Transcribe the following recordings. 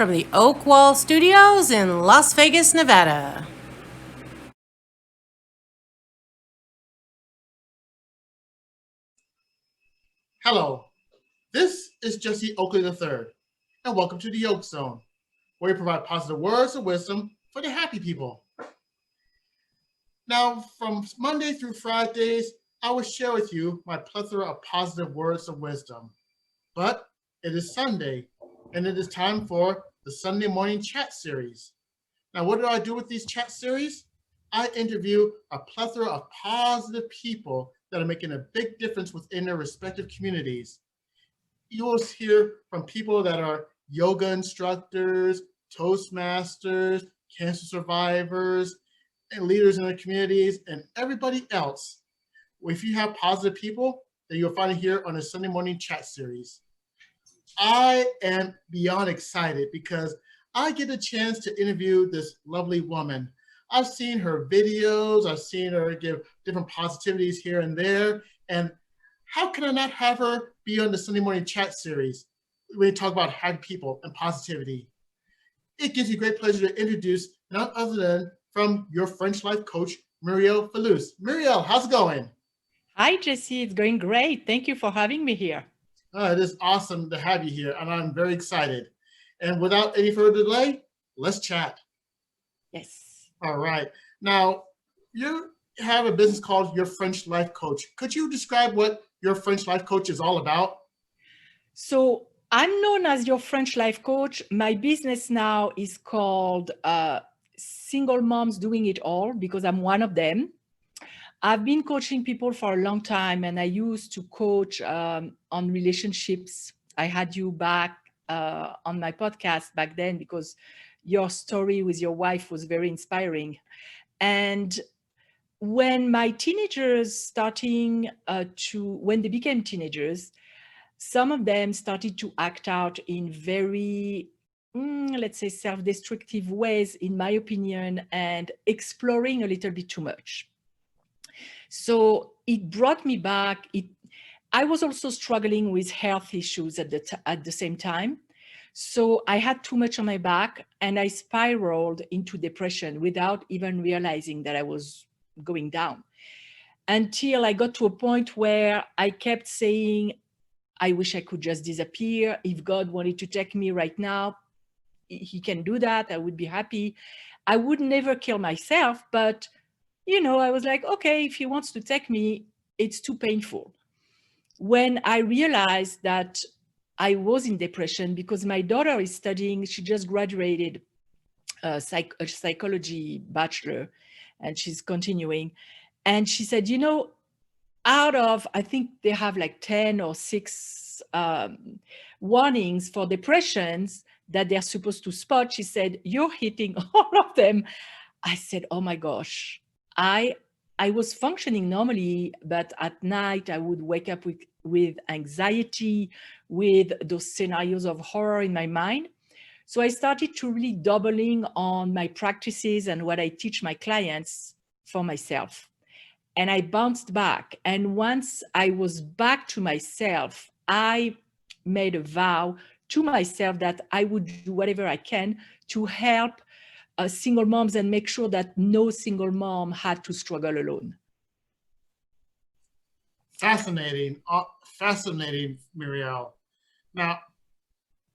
from the Oak Wall Studios in Las Vegas, Nevada. Hello, this is Jesse Oakley III, and welcome to the Yoke Zone, where we provide positive words of wisdom for the happy people. Now, from Monday through Fridays, I will share with you my plethora of positive words of wisdom. But it is Sunday, and it is time for the Sunday Morning Chat Series. Now, what do I do with these chat series? I interview a plethora of positive people that are making a big difference within their respective communities. You will hear from people that are yoga instructors, Toastmasters, cancer survivors, and leaders in their communities, and everybody else. If you have positive people, that you'll find it here on the Sunday Morning Chat Series. I am beyond excited because I get a chance to interview this lovely woman. I've seen her videos, I've seen her give different positivities here and there, and how can I not have her be on the Sunday Morning Chat Series when we talk about happy people and positivity? It gives me great pleasure to introduce none other than from your French life coach, Murielle Fellous. Murielle, how's it going? Hi, Jesse. It's going great. Thank you for having me here. It is awesome to have you here, and I'm very excited. And without any further delay, let's chat. Yes. All right. Now, you have a business called Your French Life Coach. Could you describe what Your French Life Coach is all about? So I'm known as your French life coach. My business now is called Single Moms Doing It All because I'm one of them. I've been coaching people for a long time, and I used to coach on relationships. I had you back on my podcast back then because your story with your wife was very inspiring. And when my teenagers when they became teenagers, some of them started to act out in very, let's say, self-destructive ways, in my opinion, and exploring a little bit too much. So it brought me back. I was also struggling with health issues at the same time. So I had too much on my back, and I spiraled into depression without even realizing that I was going down, until I got to a point where I kept saying, I wish I could just disappear. If God wanted to take me right now, he can do that. I would be happy. I would never kill myself, but I was like, okay, if he wants to take me, it's too painful. When I realized that I was in depression because my daughter is studying, she just graduated a psychology bachelor, and she's continuing. And she said, out of, I think they have like 10 or 6 warnings for depressions that they're supposed to spot. She said, you're hitting all of them. I said, oh my gosh, I was functioning normally, but at night I would wake up with anxiety, with those scenarios of horror in my mind. So I started to really doubling on my practices and what I teach my clients for myself. And I bounced back. And once I was back to myself, I made a vow to myself that I would do whatever I can to help single moms and make sure that no single mom had to struggle alone. Fascinating, fascinating, Murielle. Now,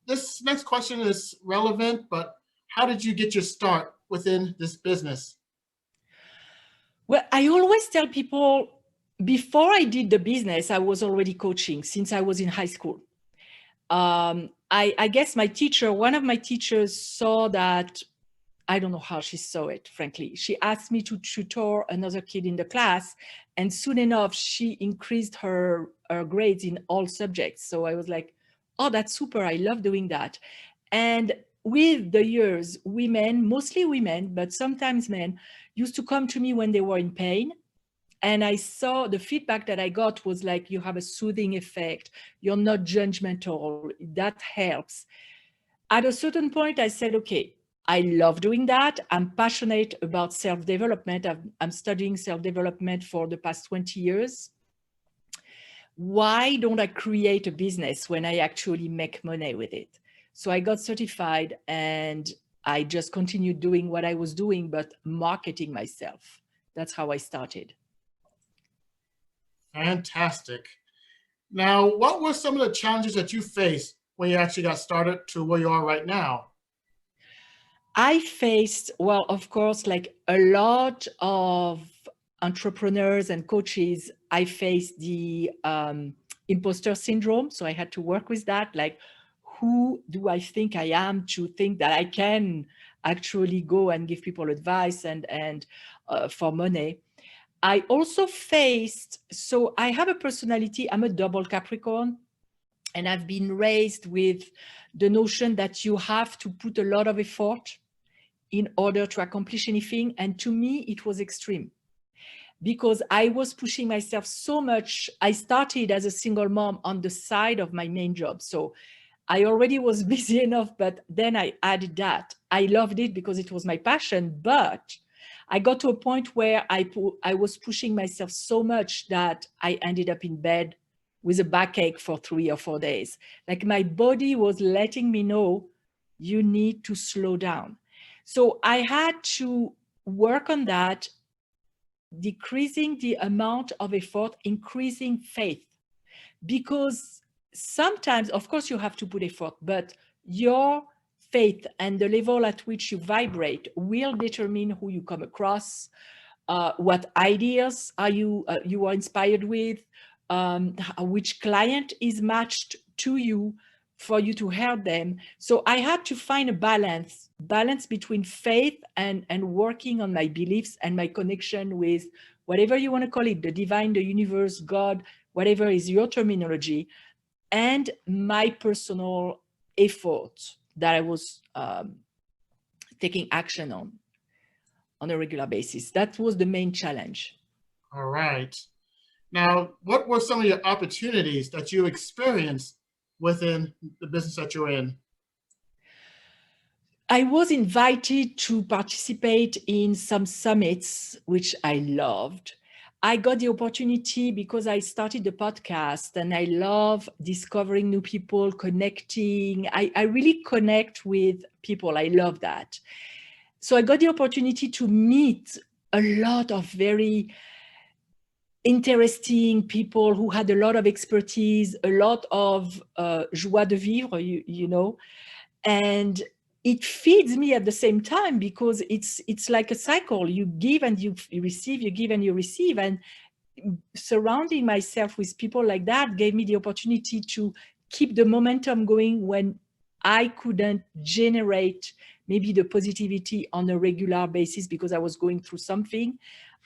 this next question is relevant, but how did you get your start within this business? Well, I always tell people, before I did the business, I was already coaching since I was in high school. I guess one of my teachers saw that. I don't know how she saw it, frankly. She asked me to tutor another kid in the class, and soon enough, she increased her grades in all subjects. So I was like, oh, that's super. I love doing that. And with the years, women, mostly women, but sometimes men, used to come to me when they were in pain. And I saw the feedback that I got was like, you have a soothing effect. You're not judgmental. That helps. At a certain point, I said, okay, I love doing that. I'm passionate about self-development. I'm studying self-development for the past 20 years. Why don't I create a business when I actually make money with it? So I got certified and I just continued doing what I was doing, but marketing myself. That's how I started. Fantastic. Now, what were some of the challenges that you faced when you actually got started to where you are right now? I faced, well, of course, like a lot of entrepreneurs and coaches, I faced the imposter syndrome. So I had to work with that. Like, who do I think I am to think that I can actually go and give people advice and for money? I also faced, so I have a personality, I'm a double Capricorn, and I've been raised with the notion that you have to put a lot of effort in order to accomplish anything. And to me, it was extreme because I was pushing myself so much. I started as a single mom on the side of my main job. So I already was busy enough, but then I added that. I loved it because it was my passion, but I got to a point where I was pushing myself so much that I ended up in bed with a backache for 3 or 4 days. Like my body was letting me know, you need to slow down. So I had to work on that, decreasing the amount of effort, increasing faith. Because sometimes, of course, you have to put effort, but your faith and the level at which you vibrate will determine who you come across, what ideas are you are inspired with, which client is matched to you for you to help them. So I had to find a balance between faith and working on my beliefs and my connection with whatever you want to call it, the divine, the universe, God, whatever is your terminology, and my personal effort that I was taking action on a regular basis. That was the main challenge. All right. Now, what were some of your opportunities that you experienced within the business that you're in? I was invited to participate in some summits, which I loved. I got the opportunity because I started the podcast and I love discovering new people, connecting. I really connect with people. I love that. So I got the opportunity to meet a lot of very interesting people who had a lot of expertise, a lot of joie de vivre, you know, and it feeds me at the same time because it's like a cycle. You give and you receive, you give and you receive. And surrounding myself with people like that gave me the opportunity to keep the momentum going when I couldn't generate maybe the positivity on a regular basis because I was going through something.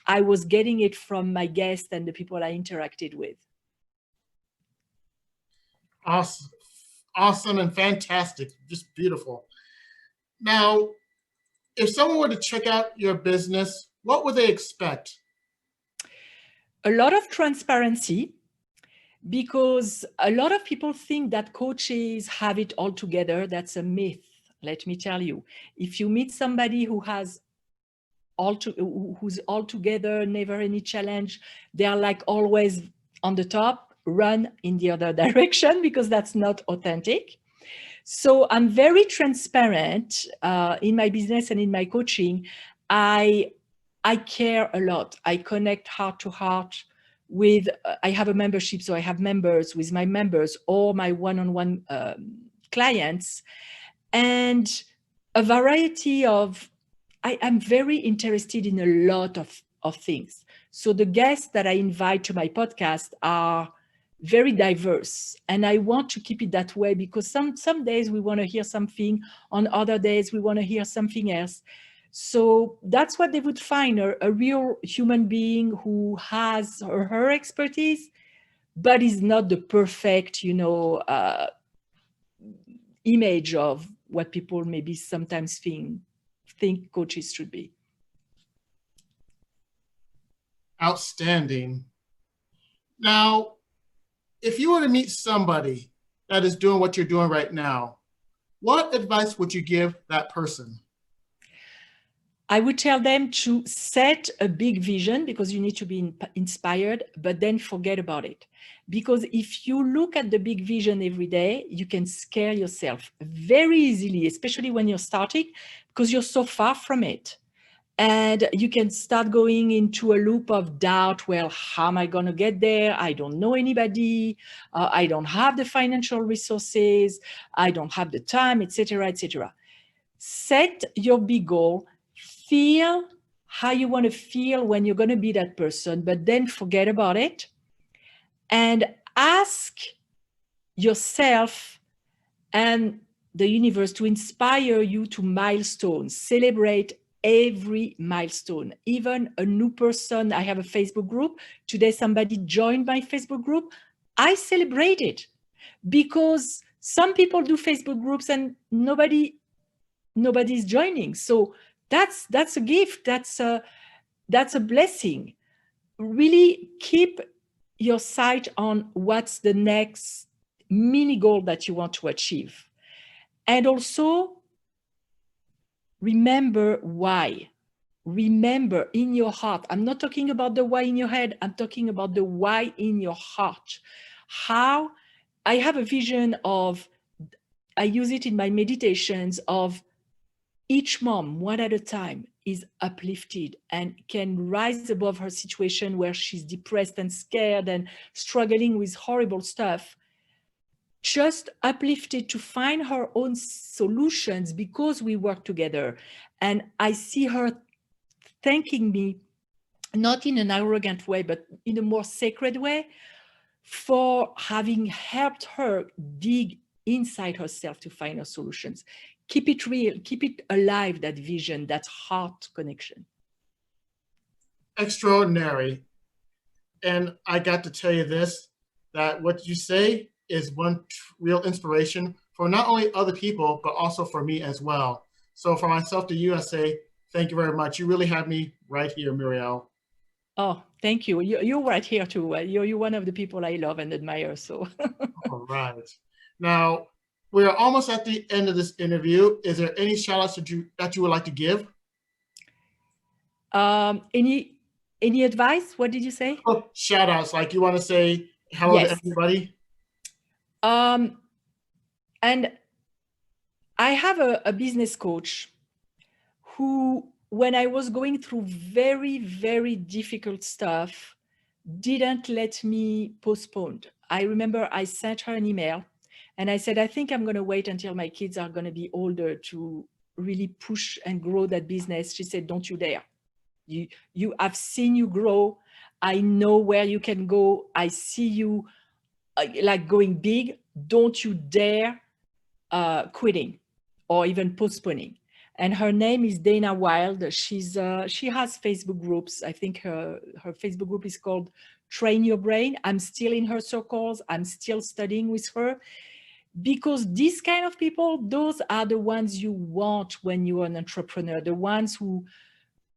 I was getting it from my guests and the people I interacted with. Awesome, awesome and fantastic, just beautiful. Now, if someone were to check out your business, what would they expect? A lot of transparency, because a lot of people think that coaches have it all together. That's a myth. Let me tell you, if you meet somebody who's all together, never any challenge, they're like always on the top, run in the other direction because that's not authentic. So I'm very transparent in my business and in my coaching. I care a lot. I connect heart to heart with, I have a membership, so I have members with my members or my one-on-one clients, and a variety of, I'm very interested in a lot of things. So the guests that I invite to my podcast are very diverse, and I want to keep it that way because some days we want to hear something, on other days we want to hear something else. So that's what they would find, a real human being who has her expertise, but is not the perfect, image of what people maybe sometimes think coaches should be. Outstanding. Now, if you were to meet somebody that is doing what you're doing right now, what advice would you give that person? I would tell them to set a big vision because you need to be inspired, but then forget about it. Because if you look at the big vision every day, you can scare yourself very easily, especially when you're starting, because you're so far from it. And you can start going into a loop of doubt. Well, how am I going to get there? I don't know anybody. I don't have the financial resources. I don't have the time, etc., etc. Set your big goal. Feel how you want to feel when you're going to be that person, but then forget about it. And ask yourself and the universe to inspire you to milestones. Celebrate every milestone. Even a new person, I have a Facebook group. Today, somebody joined my Facebook group. I celebrate it because some people do Facebook groups and nobody's joining. So that's a gift. That's a blessing. Really keep your sight on what's the next mini goal that you want to achieve. And also remember why. Remember in your heart. I'm not talking about the why in your head. I'm talking about the why in your heart. How I have a vision of, I use it in my meditations, of each mom, one at a time, is uplifted and can rise above her situation where she's depressed and scared and struggling with horrible stuff. Just uplifted to find her own solutions because we work together. And I see her thanking me, not in an arrogant way, but in a more sacred way, for having helped her dig inside herself to find her solutions. Keep it real, keep it alive, that vision, that heart connection. Extraordinary. And I got to tell you this, that what you say is one real inspiration for not only other people, but also for me as well. So for myself to you, I say, thank you very much. You really have me right here, Murielle. Oh, thank you. You're right here too. You're one of the people I love and admire. So. All right. Now, we are almost at the end of this interview. Is there any shout outs that you would like to give? Any advice? What did you say? Oh, shout outs, like you want to say hello Yes. to everybody? And I have a business coach who, when I was going through very, very difficult stuff, didn't let me postpone. I remember I sent her an email and I said, I think I'm going to wait until my kids are going to be older to really push and grow that business. She said, don't you dare. I've seen you grow. I know where you can go. I see you like going big. Don't you dare quitting or even postponing. And her name is Dana Wild. She has Facebook groups. I think her Facebook group is called Train Your Brain. I'm still in her circles. I'm still studying with her, because these kind of people, those are the ones you want when you're an entrepreneur. The ones who,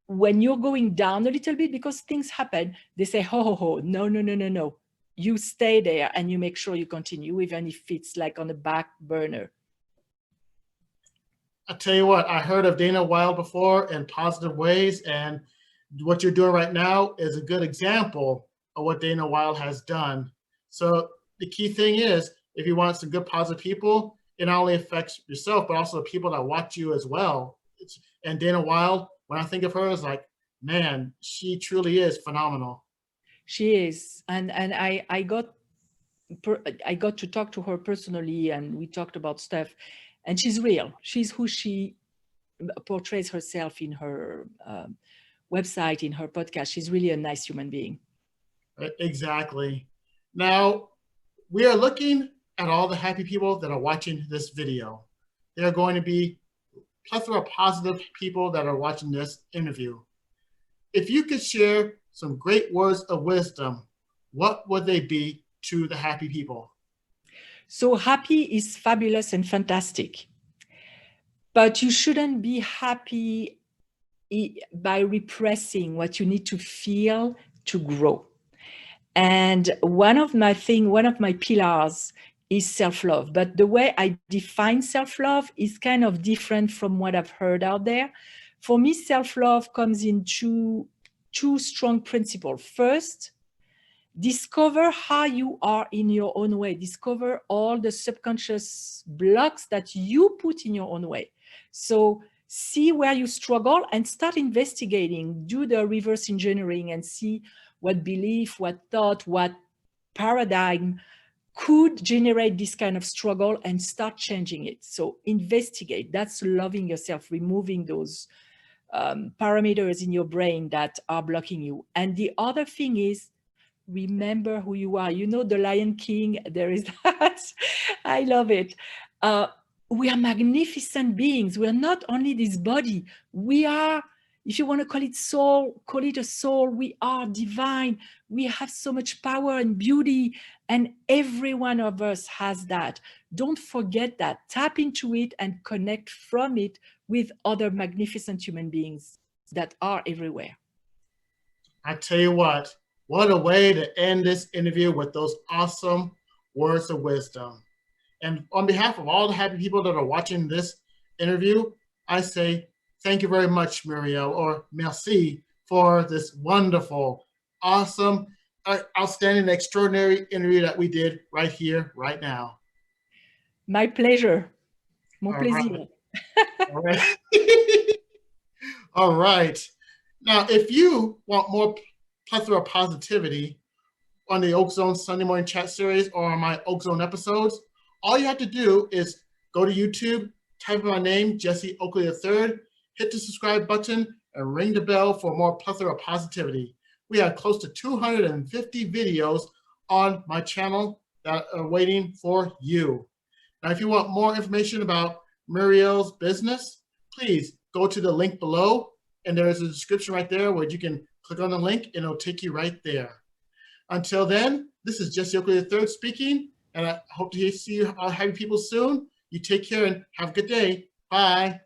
when you're going down a little bit because things happen, they say, no. You stay there and you make sure you continue, even if it's like on the back burner. I tell you what, I heard of Dana Wild before in positive ways, and what you're doing right now is a good example of what Dana Wild has done. So the key thing is, if you want some good positive people, it not only affects yourself, but also the people that watch you as well. And Dana Wild, when I think of her, is like, man, she truly is phenomenal. She is, and I got to talk to her personally, and we talked about stuff, and she's real. She's who she portrays herself in her website, in her podcast. She's really a nice human being. Exactly. Now, we are looking at all the happy people that are watching this video. There are going to be a plethora of positive people that are watching this interview. If you could share some great words of wisdom, what would they be to the happy people? So happy is fabulous and fantastic, but you shouldn't be happy by repressing what you need to feel to grow. And one of my pillars is self-love. But the way I define self-love is kind of different from what I've heard out there. For me, self-love comes in two strong principles. First, discover how you are in your own way. Discover all the subconscious blocks that you put in your own way. So see where you struggle and start investigating. Do the reverse engineering and see what belief, what thought, what paradigm could generate this kind of struggle, and start changing it. So investigate. That's loving yourself, removing those parameters in your brain that are blocking you. And the other thing is, remember who you are. You know, the Lion King, there is that. I love it. We are magnificent beings. We are not only this body. We are, if you want to call it soul, call it a soul. We are divine. We have so much power and beauty, and every one of us has that. Don't forget that. Tap into it and connect from it with other magnificent human beings that are everywhere. I tell you what a way to end this interview with those awesome words of wisdom. And on behalf of all the happy people that are watching this interview, I say thank you very much, Murielle, or merci, for this wonderful, awesome, outstanding, extraordinary interview that we did right here, right now. My pleasure. Mon All plaisir. right. All right. All right. Now, if you want more plethora of positivity on the Oak Zone Sunday Morning Chat Series or on my Oak Zone episodes, all you have to do is go to YouTube, type in my name, Jesse Oakley III, hit the subscribe button, and ring the bell for more plethora of positivity. We have close to 250 videos on my channel that are waiting for you. Now, if you want more information about Murielle's business, please go to the link below, and there is a description right there where you can click on the link and it'll take you right there. Until then, this is Jesse Oakley III speaking, and I hope to see you all happy people soon. You take care and have a good day. Bye.